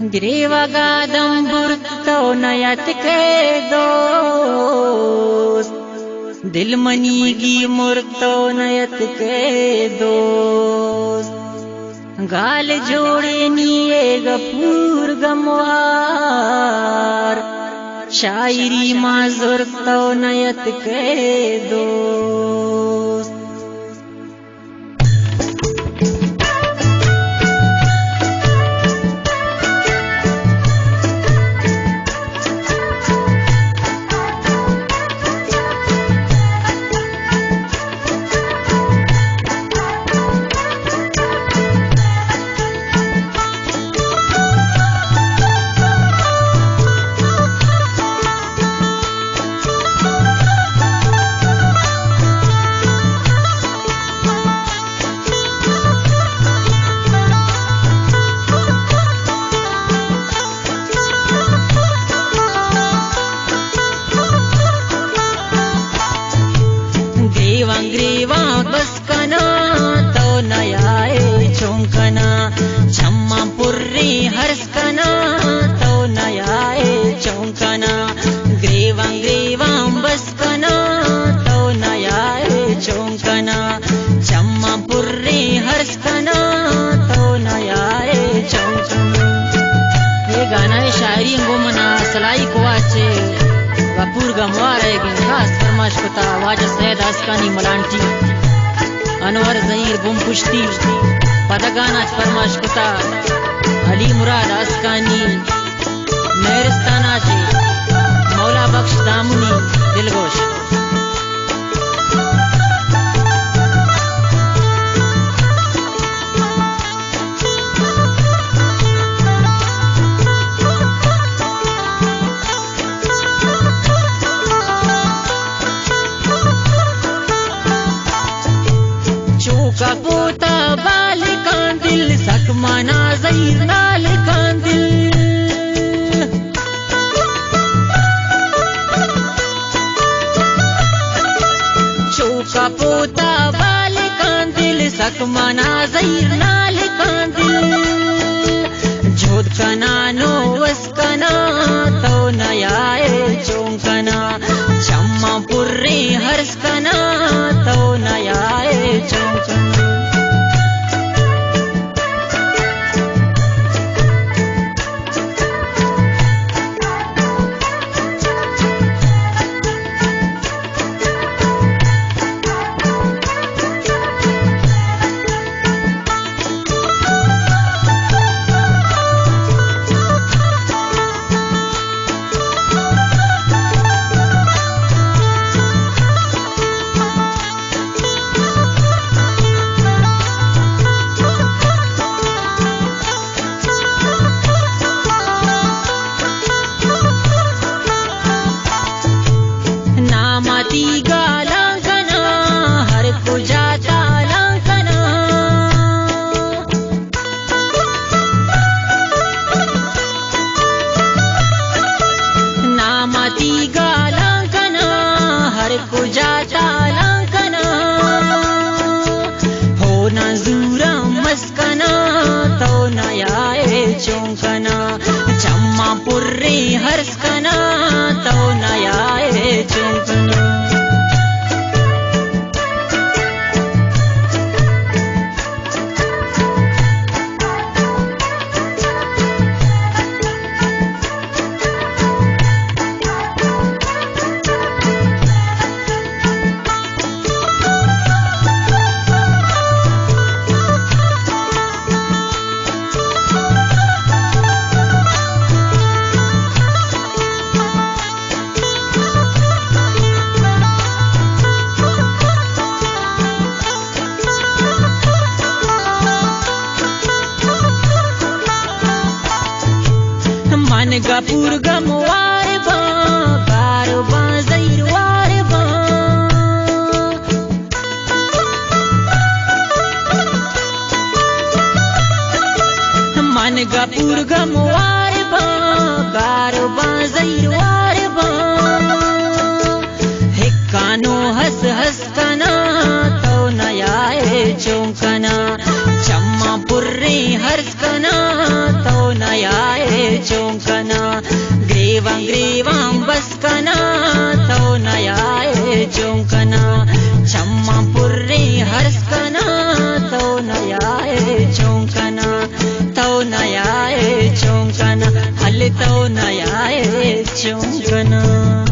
ग्रीवगादंबुर तो नयत के दोस्त दिल मनीगी मुर्तो नयत के दोस्त गाल जोड़े निये गफूर गमवार शायरी माजुर तो नयत के दोस्त ग्रीवा बस कना तो नयाए चौंकना छम्मा पुर्री हर्ष कना तो नयाए चौंकना ग्रीवा बस कना तो नयाए चौंकना छम्मा पुर्री हर्ष कना तो नयाए चौंकना। ये गाना है शायरी गुमना सलाई कुआचे गफूर गमवार है खास फरमाश कुता वाजा सैयद आस्कानी मलांटी अनवर जहीर बुम पुश्ती पदगाना फरमाश कुता अली मुराद आस्कानी मेहरस्ताना जी मौला बख्श दामुनी दिलगोश। चौका पोता बाल कांदिल सकमाना जहीर नाल कांदिल चौका पोता बाल कांदिल सकमाना जहीर नाल कांदिल जोध कना नो वस कना तो नयाए चौंकना चम्मा पुर्री हर्ष कना तो नयाए चौंकना। नामाती गालांकना हर को जाता लांकना नामाती गालांकना हर को जाता लांकना हो नजूरा मस्कना तो नयाए चौंकना चम्मा पुर्री हर्ष कना तो नयाए चौंकना। मन गफूर गमवार बा गार बा जहीर वार बा मन गफूर गमवार बा गार बा जहीर वार बा हिक्कानो हस हस कना तो नयाए चौंकना चम्मा पुर्री हर्ष कना तो नयाए चौंकना चम्मा पुर्रे हर्षकना तो नयाए चौंकना तो नयाए चौंकना हल तो नयाए चौंकना।